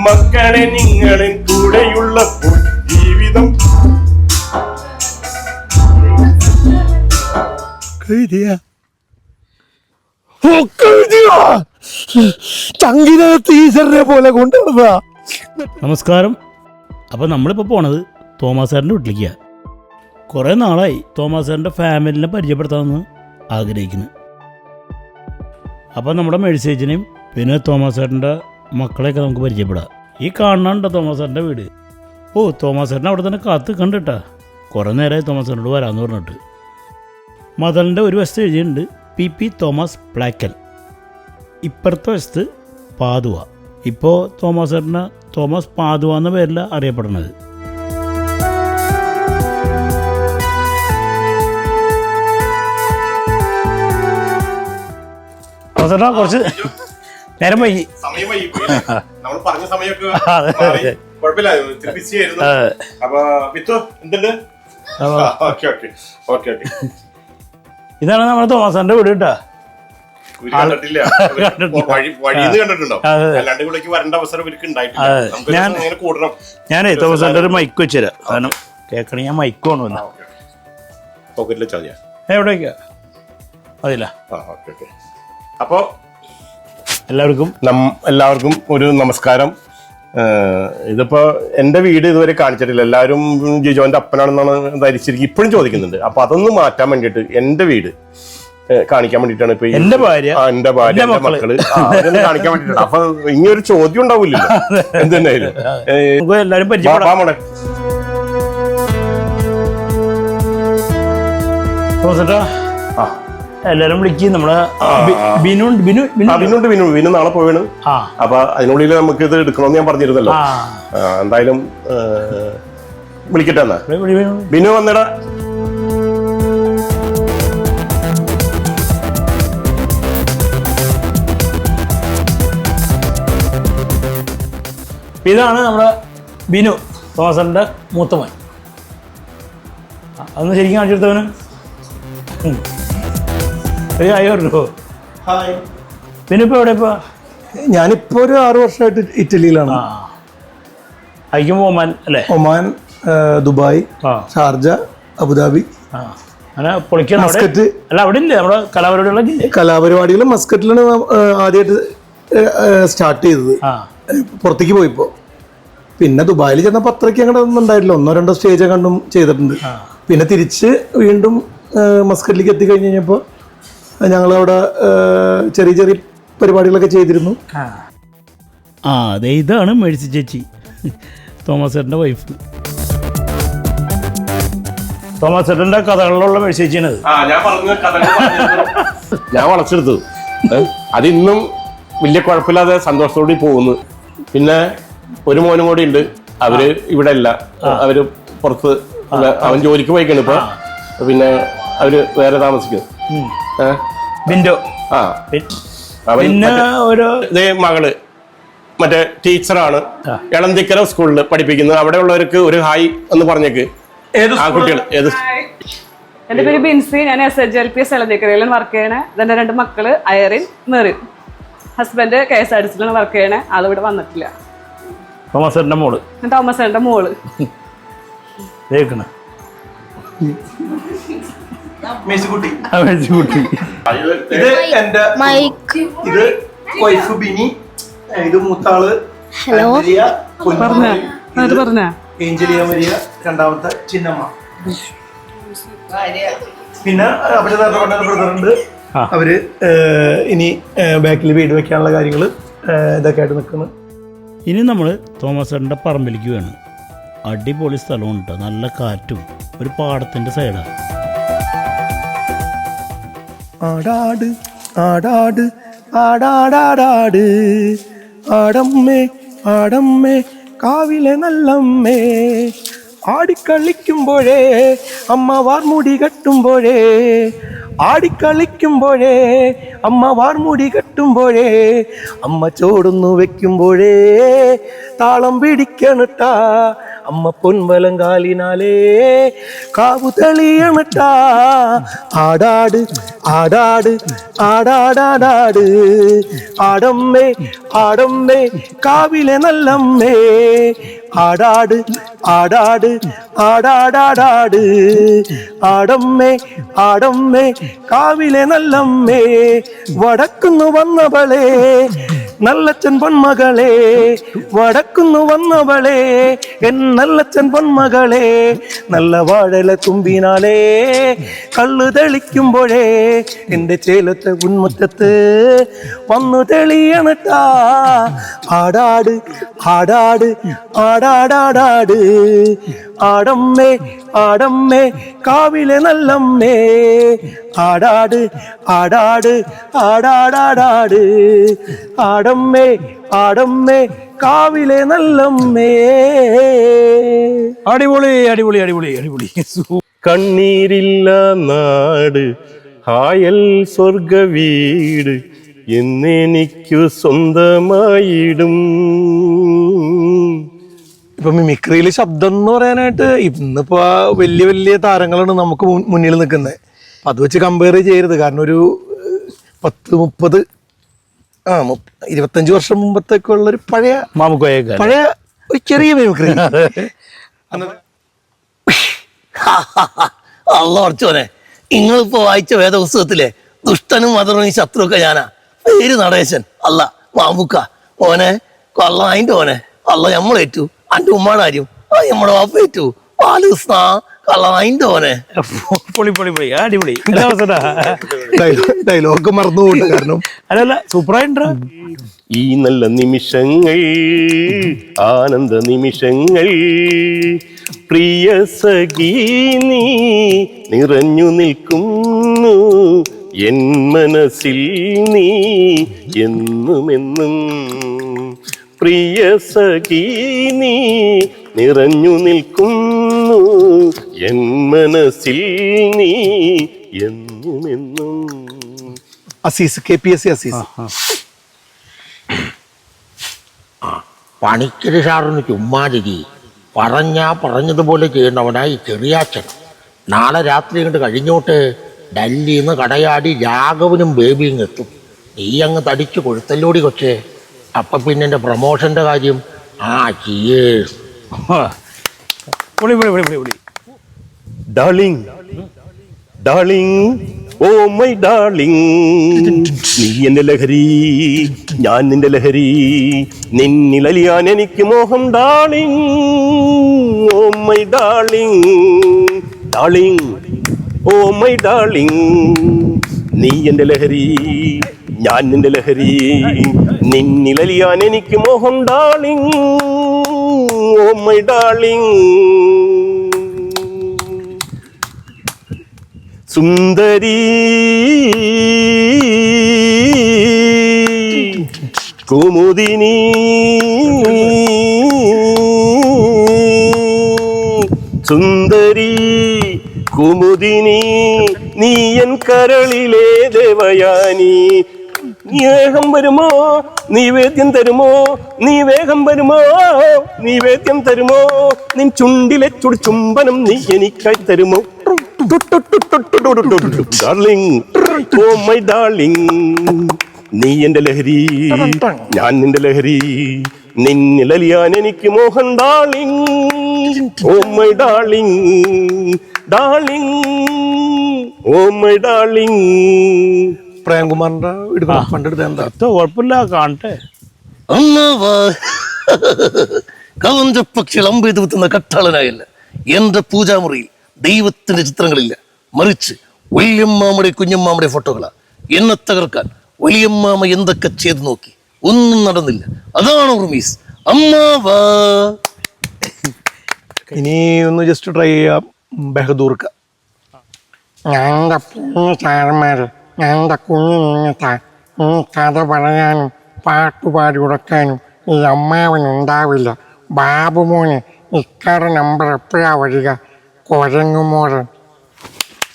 മക്കളെ നിങ്ങളും കൂടെയുള്ളപ്പോൾ ജീവിതം ചങ്കിനകത്ത് ഈശ്വരനെ പോലെ കൊണ്ടുവന്നതാ. നമസ്കാരം. അപ്പോൾ നമ്മളിപ്പോൾ പോണത് തോമസ് സാറിൻ്റെ വീട്ടിലേക്കാണ്. കുറേ നാളായി തോമസ് സാറിൻ്റെ ഫാമിലിനെ പരിചയപ്പെടുത്താമെന്ന് ആഗ്രഹിക്കുന്നു. അപ്പോൾ നമ്മുടെ മെഴ്സേജിനെയും പിന്നെ തോമസ് സാറിൻ്റെ മക്കളെയൊക്കെ നമുക്ക് പരിചയപ്പെടാം. ഈ കാണാനുണ്ടോ തോമസ് സാറിൻ്റെ വീട്? ഓ, തോമസ് സാറിനെ അവിടെ തന്നെ കാത്ത് കണ്ടിട്ടാ. കുറേ നേരമായി തോമസ് സാറിനോട് വരാമെന്ന് പറഞ്ഞിട്ട്. മദറിൻ്റെ ഒരു വശത്ത് എഴുതിയിട്ടുണ്ട് പി തോമസ് പ്ലാക്കൽ, ഇപ്പുറത്തെ വശത്ത് പാതുവ. ഇപ്പോൾ തോമസ് സാറിന് തോമസ് പാതുവ എന്ന പേരിൽ അറിയപ്പെടുന്നത്. കുറച്ച് നേരം വൈകി. ഇതാണ് നമ്മുടെ തോമസ് സാറിന്റെ വീട് കേട്ടാ. ഞാനേ തോമസ് സാറിന്റെ ഒരു മൈക്ക് വെച്ചുതരാം. കാരണം കേൾക്കണേ ഞാൻ മൈക്ക് കൊണ്ടുവന്ന എവിടേക്കാ അതില്ല. അപ്പോ എല്ലാവർക്കും ഒരു നമസ്കാരം. ഇതിപ്പോ എന്റെ വീട് ഇതുവരെ കാണിച്ചിട്ടില്ല. എല്ലാവരും ജിജോന്റെ അപ്പനാണെന്നാണ് ധരിച്ചിരിക്കും, ഇപ്പോഴും ചോദിക്കുന്നുണ്ട്. അപ്പൊ അതൊന്നും മാറ്റാൻ വേണ്ടിട്ട് എന്റെ വീട് കാണിക്കാൻ വേണ്ടിട്ടാണ് ഇപ്പൊ എന്റെ ഭാര്യ എന്റെ മക്കള് അതൊന്നും കാണിക്കാൻ വേണ്ടിട്ടാണ്. അപ്പൊ ഇനി ഒരു ചോദ്യം ഉണ്ടാവില്ലല്ലോ എന്തുണ്ടായാലും. എല്ലാരും വിളിക്കും. നമ്മളെ ബിനു നാളെ പോവാണ്. അപ്പൊ അതിനുള്ളിൽ നമുക്ക് ഇത് എടുക്കണമെന്ന് ഞാൻ പറഞ്ഞിരുന്നല്ലോ. എന്തായാലും വിളിക്കട്ടെ എന്നാ. ബിനു വന്നിടാ. ഇതാണ് നമ്മുടെ ബിനു, തോമസിന്റെ മൂത്തമോൻ. അതൊന്ന് ശരിക്കും കാണിച്ചെടുത്തവന് ആയോട്ടോ. ബിനു ഇപ്പൊ എവിടെ? ഇപ്പൊ ഞാനിപ്പോ ഒരു 6 വർഷമായിട്ട് ഇറ്റലിയിലാണ്. അയക്കുമ്പോ ഒമാൻ അല്ലേ? Oman, Dubai, Sharjah, Abu Dhabi. അങ്ങനെ പൊളിക്കാൻ മസ്കറ്റ് അല്ല അവിടെ ഇല്ലേ നമ്മുടെ കലാപരിപാടികൾ മസ്കറ്റിലാണ് ആദ്യമായിട്ട് സ്റ്റാർട്ട് ചെയ്തത്. പുറത്തേക്ക് പോയിപ്പോ പിന്നെ ദുബായിൽ ചെന്നപ്പോൾ അത്രയ്ക്ക് അങ്ങനെ ഒന്നും ഉണ്ടായിട്ടില്ല. 1-2 സ്റ്റേജ് കണ്ടും ചെയ്തിട്ടുണ്ട്. പിന്നെ തിരിച്ച് വീണ്ടും മസ്കറ്റിലേക്ക് എത്തിക്കഴിഞ്ഞ് കഴിഞ്ഞപ്പോൾ ഞങ്ങളവിടെ ചെറിയ ചെറിയ പരിപാടികളൊക്കെ ചെയ്തിരുന്നു. അതെ, ഇതാണ് മേഴ്സി ചേച്ചി, തോമസ് ചേട്ടൻ്റെ വൈഫ്. തോമസ് ചേട്ടൻ്റെ കഥകളിലുള്ള മേഴ്സി ചേച്ചിയാണത്. ഞാൻ വളച്ചെടുത്തു. അതിന്നും വലിയ കുഴപ്പമില്ലാതെ സന്തോഷത്തോടെ പോകുന്നു. പിന്നെ ഒരു മോനും കൂടി ഉണ്ട്. അവര് ഇവിടെ അല്ല, അവര് പുറത്ത്, അവൻ ജോലിക്ക് പോയിക്കാണ് ഇപ്പൊ. പിന്നെ അവര് വേറെ താമസിക്കുന്നു. ഇതേ മകള് മറ്റേ ടീച്ചറാണ്, എളന്തിക്കര സ്കൂളിൽ പഠിപ്പിക്കുന്നത്. അവിടെ ഉള്ളവർക്ക് ഒരു ഹായ് എന്ന് പറഞ്ഞേക്ക്. ആ കുട്ടികൾ ഏത്? എന്റെ പേര് ബിൻസി. ഞാൻ SHLPS എളന്തിക്കരയിൽ വർക്ക് ചെയ്യണേ. ഇതെന്റെ 2 മക്കള് അയറിൻ, മെറിൻ. ഹസ്ബൻഡ് KSRTCയിലാണ് വർക്ക് ചെയ്യണേ. ആളിവിടെ വന്നിട്ടില്ല. തോമസ് ചേട്ടൻ്റെ മോള്. തോമസ് ചേട്ടൻ്റെ മോള്. ഇത് എന്റെ ഇത് വൈഫ് ബിനി, ഇത് മൂത്താള് ഏഞ്ചലിയ മരിയ, രണ്ടാമത്തെ ചിന്നമ്മ. പിന്നെ അവര് ബ്രദറുണ്ട്. അവര് ഇനി ബാക്കിൽ വീട് വെക്കാനുള്ള കാര്യങ്ങൾ ഇതൊക്കെ ആയിട്ട് നിൽക്കുന്നു. ഇനി നമ്മൾ തോമസ് ചേട്ടൻ്റെ പറമ്പിലേക്ക് വേണം. അടിപൊളി സ്ഥലമുണ്ട് കേട്ടോ, നല്ല കാറ്റും, ഒരു പാടത്തിൻ്റെ സൈഡാണ്. ആടാട് ആടാട് ആടാടാടാട് ആടമ്മേ ആടമ്മേ കാവിലെ നല്ലമ്മേ, ആടിക്കളിക്കുമ്പോഴേ അമ്മ വാർമുടി കെട്ടുമ്പോഴേ, ആടിക്കളിക്കുമ്പോഴേ അമ്മ വാർമുടി കെട്ടുമ്പോഴേ, അമ്മ ചോടുന്നു വെക്കുമ്പോഴേ താളം പിടിക്കണട്ടാ, അമ്മ പൊൻവലങ്കാലിനാലേ കാവു തെളിയണട്ടാ ആടാട് ആടാട് ആടാടാടാട് ആടമ്മേ ആടമ്മേ കാവിലെ നല്ലമ്മേ ആടാട് ആടാട് ആടാടാടാട് ആടമ്മേ ആടമ്മേ കാവിലെ നല്ലമ്മേ വടക്കുന്നു വന്നവളെ നല്ലച്ചൻ പൊന്മകളെ വടക്കുന്നു വന്നവളെ എൻ നല്ലച്ചൻ പൊന്മകളെ നല്ല വാഴല തുമ്പിനാലേ കള്ളു തെളിക്കുമ്പോഴേ എൻ്റെ ചേലത്തെ ഉന്മുറ്റത്ത് വന്നു തെളിയണട്ടാ ആടാട് ആടാട് ആടാടാടാട് ആടമ്മേ ആടമ്മേ കാവിലെ നല്ലമ്മേ ആടാട് ആടാട് ആടാടാടാട് ആടമ്മേ ആടമ്മേ കാവിലെ നല്ലമ്മേ. അടിപൊളി അടിപൊളി അടിപൊളി അടിപൊളി. കണ്ണീരില്ല നാട് ഹായൽ സ്വർഗ വീട് എന്നെനിക്കു സ്വന്തമായിടും. ഇപ്പൊ മിമിക്രിയിൽ ശബ്ദം എന്ന് പറയാനായിട്ട് ഇന്നിപ്പോ വലിയ വലിയ താരങ്ങളാണ് നമുക്ക് മുന്നിൽ നിൽക്കുന്നത്. അത് വെച്ച് കമ്പയർ ചെയ്യരുത്. കാരണം ഒരു 10-30 25 വർഷം മുമ്പത്തേക്ക് ഉള്ളൊരു പഴയ പഴയ ഒരു ചെറിയ മിമിക്രി. അള്ളോർച്ചോനെ, നിങ്ങളിപ്പോ വായിച്ച വേദപുസ്തകത്തിലെ ദുഷ്ടനും മതറും ശത്രുവൊക്കെ ഞാനാ. പേര് നടേശൻ അല്ല മാമുക്ക ഓനെ കൊള്ള അതിന്റെ ഓനെ അല്ല നമ്മളേറ്റു. അന്റെ ഉമ്മാടാരും നമ്മുടെ വാപ്പേറ്റു പാലുസ്ന കള്ള അതിന്റെ ഓനെ. പൊളി പൊളി പൊളി അടിപൊളി. ഡയലോഗ് മറന്നുപോയിട്ട് കാരണം അല്ലല്ല സൂപ്പറായിട്ടാ. ഈ നല്ല നിമിഷങ്ങൾ ആനന്ദ നിമിഷങ്ങൾ പ്രിയ സഖീ നീ നിറഞ്ഞു നിൽക്കുന്നു എൻ മനസ്സിൽ നീ എന്നുമെന്നും. പ്രിയ സഖീ നീ നിറഞ്ഞു നിൽക്കുന്നു എൻ മനസ്സിൽ നീ എന്നുമെന്നും. അസീസ് KPSC അസീസ്. പണിക്കര് സാറിന് ചുമ്മാതിരി പറഞ്ഞതുപോലെ ചെയ്യേണ്ടവനായി ചെറിയാച്ചൻ. നാളെ രാത്രി ഇങ്ങോട്ട് കഴിഞ്ഞോട്ട് ഡൽഹിയിൽ നിന്ന് കടയാടി രാഘവനും ബേബിയും എത്തും. നീ അങ്ങ് തടിച്ച് കൊഴുത്തല്ലോടി കൊച്ചേ. അപ്പം പിന്നെ എൻ്റെ പ്രൊമോഷൻ്റെ കാര്യം ചിയേഴ്സ്. പൊളി പൊളി പൊളി പൊളി പൊളി. Darling darling oh my darling, നീ എന്റെ ലഹരി ഞാൻ നിന്റെ ലഹരി, നിന്നിലലിയാൻ എനിക്ക് മോഹം darling oh my darling. Darling oh my darling, നീ എന്റെ ലഹരി ഞാൻ നിന്റെ ലഹരി, നിന്നിലലിയാൻ എനിക്ക് മോഹം ഡാർലിംഗ് ഓ മൈ ഡാർലിംഗ്. സുന്ദരി കുമുദിനി സുന്ദരി കുമുദിനി നീയൻ കരളിലെ ദേവയാനി. നീ വേഗം വരുമോ നീവേദ്യം തരുമോ, നീ വേഗം വരുമോ നീവേദ്യം തരുമോ, നിൻ ചുണ്ടിലെ ചുംബനം നീ എനിക്കായി തരുമോ. ഡാർലിംഗ് ഓ മൈ ഡാർലിംഗ്, നീ എന്റെ ലഹരി ഞാൻ നിന്റെ ലഹരി, നിന്നിലലിയാൻ എനിക്ക് മോഹൻ darling oh my darling. Darling oh my darling. പ്രേംകുമാറിന്റെ വീട് പണ്ടെടുത്ത എന്താ കുഴപ്പമില്ല കാണട്ടെ. കവഞ്ചപ്പക്ഷി അമ്പെയ്ത് വിത്തുന്ന കട്ടാളനായല്ല എന്റെ പൂജാമുറിയിൽ ദൈവത്തിന്റെ ചിത്രങ്ങളില്ല, മറിച്ച് വലിയമ്മാമ്മയുടെ കുഞ്ഞമ്മാമ്മയുടെ ഫോട്ടോകളാ. എന്നെ തകർക്കാൻ വലിയമ്മാമ്മ എന്തൊക്കെ ചെയ്ത് നോക്കി, ഒന്നും നടന്നില്ല. അതാണ് ഉർമീസ് അമ്മാവാ. ഇനി ഒന്ന് ജസ്റ്റ് ട്രൈ ചെയ്യാം. ബഹദൂർക്ക. ഞങ്ങളുടെ കുഞ്ഞു സാറന്മാര് ഞങ്ങളുടെ കുഞ്ഞിനിങ്ങത്താ ഈ കഥ പറയാനും പാട്ടുപാടി ഉറക്കാനും ഈ അമ്മാവനുണ്ടാവില്ല. ബാബുമോന് ഇക്കാരുടെ നമ്പർ എപ്പോഴാ വരിക? കുരങ്ങുമോറൻ.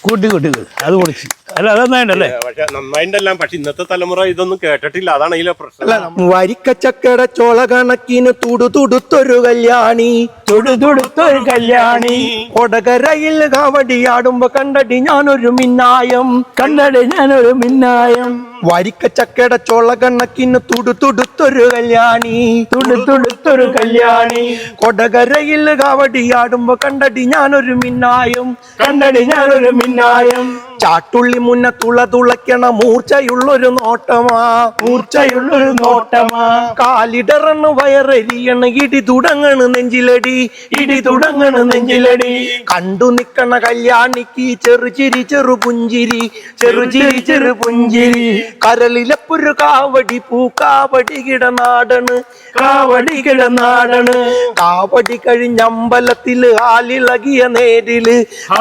കൂട്ടി കൂട്ടി അത് പൊളിച്ച് അല്ല അത് നന്നായിട്ടല്ലേ? പക്ഷെ നന്നായിട്ടെല്ലാം, പക്ഷെ ഇന്നത്തെ തലമുറ ഇതൊന്നും കേട്ടിട്ടില്ല, അതാണ് ഇതിലെ പ്രശ്നം. വരിക്കച്ചക്കട ചോള കണക്കിന് തുടുതുടുത്തൊരു കല്യാണി, തുടുതുടുത്തൊരു കല്യാണി, കൊടകരയിൽ കാവടിയാടുമ്പോ കണ്ടടി ഞാനൊരു മിന്നായം, കണ്ടടി ഞാനൊരു മിന്നായം. വരിക്കച്ചക്കട ചോള കണക്കിന് തുടുതുടുത്തൊരു കല്യാണി, തുടുതുടുത്തൊരു കല്യാണി, കൊടകരയിൽ കാവടിയാടുമ്പോ കണ്ടടി ഞാനൊരു മിന്നായം, കണ്ടടി ഞാനൊരു മിന്നായം. ചാട്ടുള്ളി മുന്ന തുളതുളയ്ക്കണ മൂർച്ചയുള്ളൊരു നോട്ടമാ, മൂർച്ചയുള്ളൊരു നോട്ടമാ, കാലിടറണ് വയറെരിയണ് ഇടി തുടങ്ങണ് നെഞ്ചിലടി, ഇടി തുടങ്ങണ് നെഞ്ചിലടി. കണ്ടു നിക്കണ കല്യാണിക്ക് ചെറുചിരി ചെറുപുഞ്ചിരി, ചെറുചിരി ചെറുപുഞ്ചിരി, കരളിലപ്പൊരു കാവടി പൂക്കാവടി കിടനാടണ്, കാവടി കിടനാടണ്. കാവടി കഴിഞ്ഞമ്പലത്തില് ആലിളകിയ നേരില്,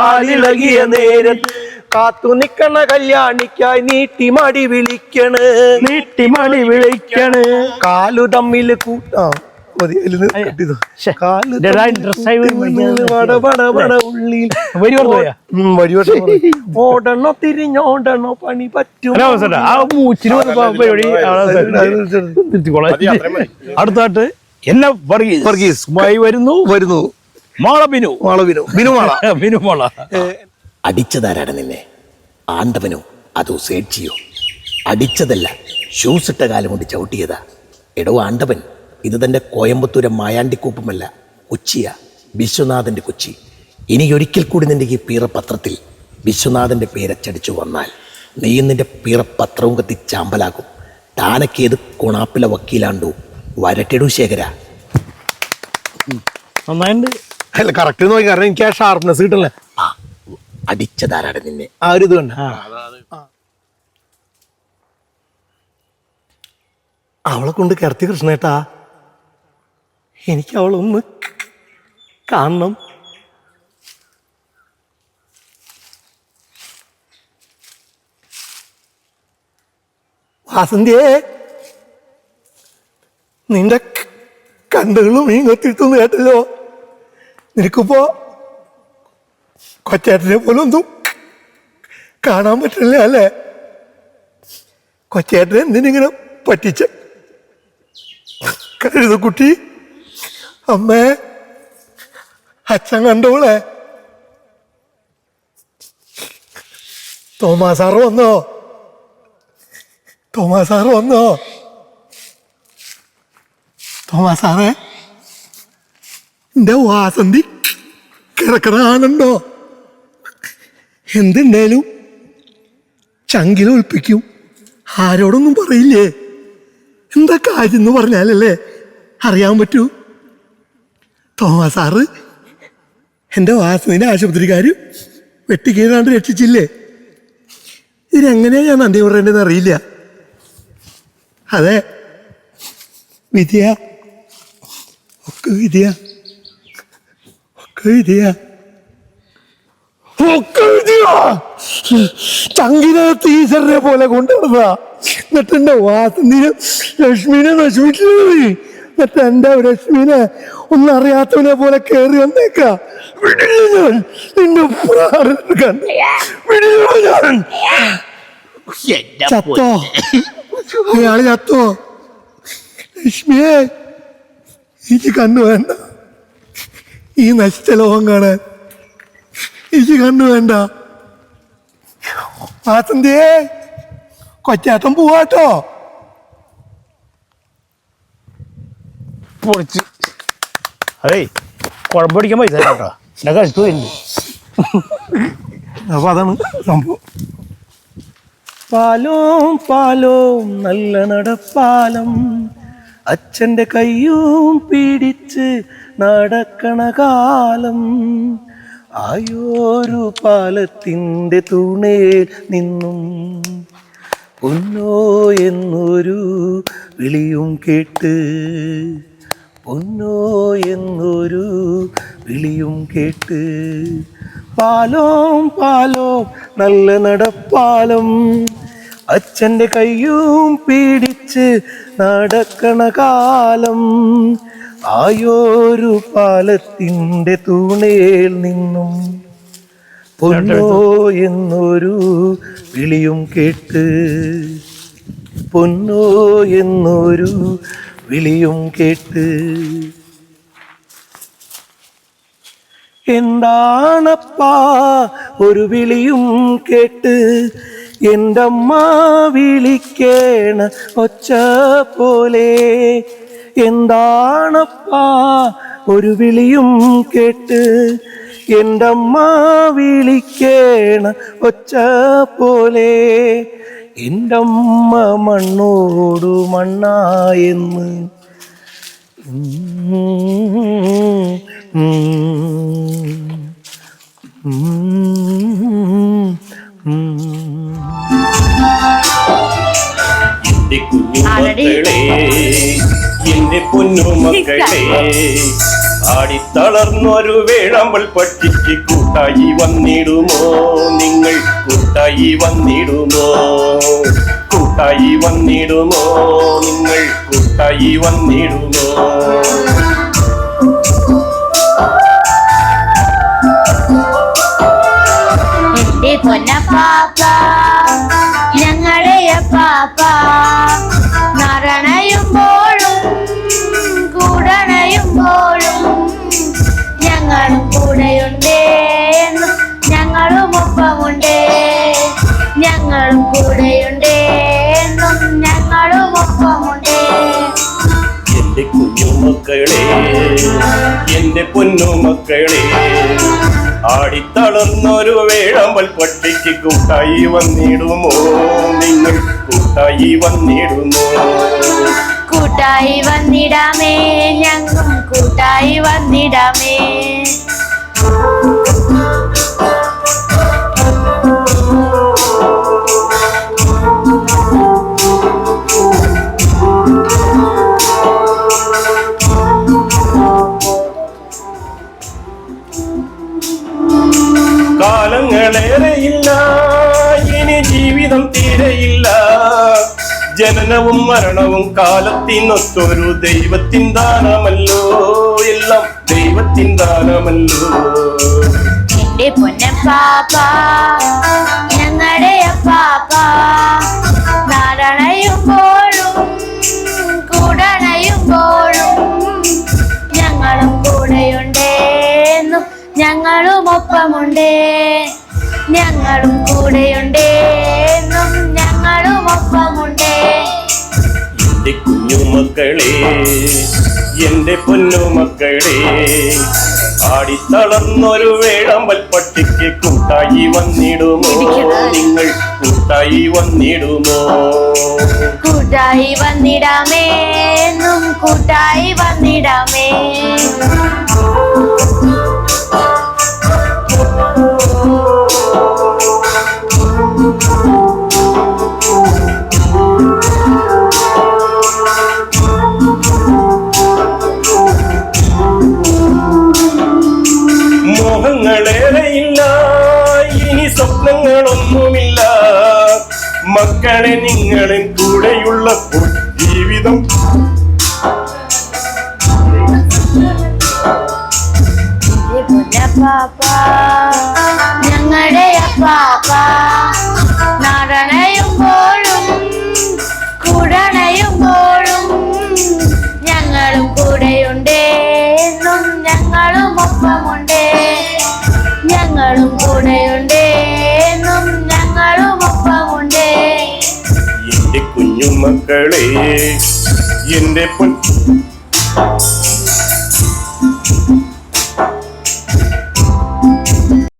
ആലിളകിയ നേരത്ത് കാത്തു നിക്കണ കല്യാണിക്കായി നീട്ടി മടി വിളിക്കണ്, നീട്ടി മണി വിളിക്കണ്. കാലു തമ്മില് കൂട്ടാ മതി കാലു ഉള്ളിൽ ഓടണോ തിരിഞ്ഞോടണോ പണി പറ്റും. ആ മൂച്ചിന് പരിപാടി അടുത്തായിട്ട് എന്നെ വർഗീസ് വരുന്നു മാള ബിനു, ബിനു മാള. അടിച്ചതാരാണ് നിന്നെ? ആണ്ടവനോ അതോ സേഡ്ജിയോ? അടിച്ചതല്ല, ഷൂസ് ഇട്ട കാലം കൊണ്ട് ചവിട്ടിയതാ. എടോ ആണ്ടവൻ, ഇത് തൻ്റെ കോയമ്പത്തൂരെ മായാണ്ടിക്കൂപ്പമല്ല, കൊച്ചിയാ, വിശ്വനാഥൻ്റെ കൊച്ചി. ഇനി ഒരിക്കൽ കൂടി നിന്റെ ഈ പീറപത്രത്തിൽ വിശ്വനാഥൻ്റെ പേരച്ചടിച്ചു വന്നാൽ നീയും നിന്റെ പീറപത്രവും കത്തി ചാമ്പലാക്കും. താനക്കേത് കൊണാപ്പിലെ വക്കീലാണ്ടോ? വരട്ടിടൂ ശേഖര. നന്നായിട്ടുണ്ട്. അല്ല കറക്റ്റ് നോക്കി, കാരണം എനിക്ക് ആ ഷാർപ്നെസ് കിട്ടണല്ലേ. ആ, അടിച്ചതാരാണ് നിന്നെ? ആ ഒരു ഇത് കണ്ട അവളെ കൊണ്ട് കിടത്തി കൃഷ്ണേട്ടാ, എനിക്ക് അവളൊന്ന് കാണണം. വാസന്തിയേ, നിന്റെ കണ്ടുകളും മീൻ കൊത്തിയിട്ടൊന്നും കേട്ടല്ലോ. നിനക്കിപ്പോ കൊച്ചേട്ടനെ പോലൊന്നും കാണാൻ പറ്റില്ല അല്ലേ? കൊച്ചേട്ടനെ എന്തിനിങ്ങനെ പറ്റിച്ച കരുതുകുട്ടി? അമ്മേ, അച്ഛൻ കണ്ടോളെ. തോമാസാറ് വന്നോ? തോമാസാറേ, എന്റെ വാസന്തി കിടക്കണ കാണണ്ടോ? എന്തുണ്ടേലും ചങ്കിലൊൽപ്പിക്കും, ആരോടൊന്നും പറയില്ലേ. എന്താ കാര്യം എന്ന് പറഞ്ഞാലല്ലേ അറിയാൻ പറ്റൂ. തോമാസാറ് എൻ്റെ വാസന്തിൻ്റെ ആശുപത്രിക്കാർ വെട്ടിക്കീഴാണ്ട് രക്ഷിച്ചില്ലേ. ഇതിനെങ്ങനെയാ ഞാൻ നന്ദി പറയേണ്ടതെന്ന് അറിയില്ല. അതെ, വിധിയ ഒക്കെ വിധിയ ചങ്കിനകത്ത് ഈശ്വരനെ പോലെ കൊണ്ടുവന്നതാ. എന്നിട്ട് എൻ്റെ വാസന്തിനെ ലക്ഷ്മീനെ നശിപ്പിക്കുന്നത്. എന്നിട്ട് എൻ്റെ ലക്ഷ്മീനെ ഒന്നറിയാത്തവനെ പോലെ കയറി വന്നേക്ക. വിടില്ല ഞാൻ നിന്റെ ചത്തോ? അയാള് ചത്തോ? ലക്ഷ്മിയെ, എനിക്ക് കണ്ണു വേണ്ട ഈ നശിച്ച ലോകം കാണാൻ. എനിക്ക് കണ്ണു വേണ്ട. വാസന്തിയേ, കൊച്ചാട്ടം പോവാട്ടോ. പൊളിച്ച്. അതേ, കുഴപ്പടിക്കാൻ പൈസ കേട്ടോ, എന്നെ കഴിച്ചു തരുന്നു. അപ്പൊ അതാണ് സംഭവം. പാലോം നല്ല നടപ്പാലം, അച്ഛൻ്റെ കയ്യും പിടിച്ച് നടക്കണ കാലം, ആയോരു പാലത്തിൻ്റെ തുണേൽ നിന്നും പൊന്നോ എന്നൊരു വിളിയും കേട്ട്, പൊന്നോ എന്നൊരു വിളിയും കേട്ട്. പാലോം നല്ല നടപ്പാലം, അച്ഛൻ്റെ കയ്യും പിടിച്ച് നടക്കണ കാലം, ആയോരു പാലത്തിൻ്റെ തൂണേൽ നിന്നും പൊന്നോ എന്നൊരു വിളിയും കേട്ട്, പൊന്നോ എന്നൊരു വിളിയും കേട്ട്. എന്താണപ്പാ ഒരു വിളിയും കേട്ട്, എൻ്റെ അമ്മ വിളിക്കേണ ഒച്ച പോലെ. എന്താണപ്പാ ഒരു വിളിയും കേട്ട്, എൻ്റെ അമ്മ വിളിക്കേണ ഒച്ച പോലെ. എൻ്റെ അമ്മ മണ്ണോടു മണ്ണായെന്ന്. എന്റെ കുഞ്ഞുമക്കളെ, എന്റെ പൊന്നുമക്കളെ, ആടിത്തളർന്നൊരു വേഴാമ്പൽ പക്ഷിക്ക് കൂട്ടായി വന്നിടുമോ നിങ്ങൾ? കൂട്ടായി വന്നിടുമോ? കൂട്ടായി വന്നിടുമോ നിങ്ങൾ? കൂട്ടായി വന്നിടുമോ? എന്റെ പൊന്നപ്പാപ്പ, ഞങ്ങളുടെ അപ്പാപ്പ, നരണയുമ്പോഴും കൂടണയുമ്പോഴും ഞങ്ങളും കൂടെയുണ്ടേ, ഞങ്ങളും ഒപ്പമുണ്ടേ. ഞങ്ങളും കൂടെയുണ്ടേ, ഞങ്ങളും ഒപ്പമുണ്ടേ. എന്റെ കുഞ്ഞുമക്കളെ, എന്റെ പൊന്നുമക്കളെ, ആടിത്തളർന്നൊരു വേഴാമ്പൽ പക്ഷിക്ക് കൂട്ടായി വന്നിടുമോ നിങ്ങൾ? കൂട്ടായി വന്നിടുമോ? കൂട്ടായി വന്നിടാമേ, ഞങ്ങളും കൂട്ടായി വന്നിടാമേ. കാലങ്ങളേറെയില്ല, ഇനി ജീവിതം തീരെയില്ല. ജനനവും മരണവും കാലത്തിനൊത്തൊരു ദൈവത്തിൻ ദാനമല്ലോ, എല്ലാം ദൈവത്തിൻ ദാനമല്ലോ. എന്റെ പൊന്നപ്പാപ്പ, ഞങ്ങളുടെ അപ്പാപ്പ, നാരണയുമ്പോഴും കൂടണയുമ്പോഴും ഞങ്ങളും കൂടെയുണ്ടേന്നും ഞങ്ങളും ഒപ്പമുണ്ടേ. ഞങ്ങളും കൂടെയുണ്ടേന്നും ഞങ്ങളും ഒപ്പമുണ്ടേ. എന്റെ കുഞ്ഞുമക്കളെ, എന്റെ പൊന്നുമക്കളെ, ആടിത്തളർന്നൊരു വേഴാമ്പൽ പക്ഷിക്ക് കൂട്ടായി വന്നിടുമോ നിങ്ങൾ? കൂട്ടായി വന്നിടുമോ? കൂട്ടായി വന്നിടാമേ, എന്നും കൂട്ടായി വന്നിടാമേ. മോഹങ്ങളേറെയില്ല, ഇനി സ്വപ്നങ്ങളൊന്നുമില്ല. മക്കളെ, നിങ്ങളും കൂടെയുള്ളപ്പോൾ ജീവിതം പൊന്നപ്പാപ്പ, ഞങ്ങളുടെ അപ്പാപ്പ, നടണയുമ്പോഴും കൂടണയുമ്പോഴും ഞങ്ങളും കൂടെയുണ്ടേന്നും ഞങ്ങളും ഒപ്പമുണ്ടേ. ഞങ്ങളും കൂടെയുണ്ടേന്നും ഞങ്ങളും ഒപ്പമുണ്ടേ. എന്റെ കുഞ്ഞുമക്കളെ, എന്റെ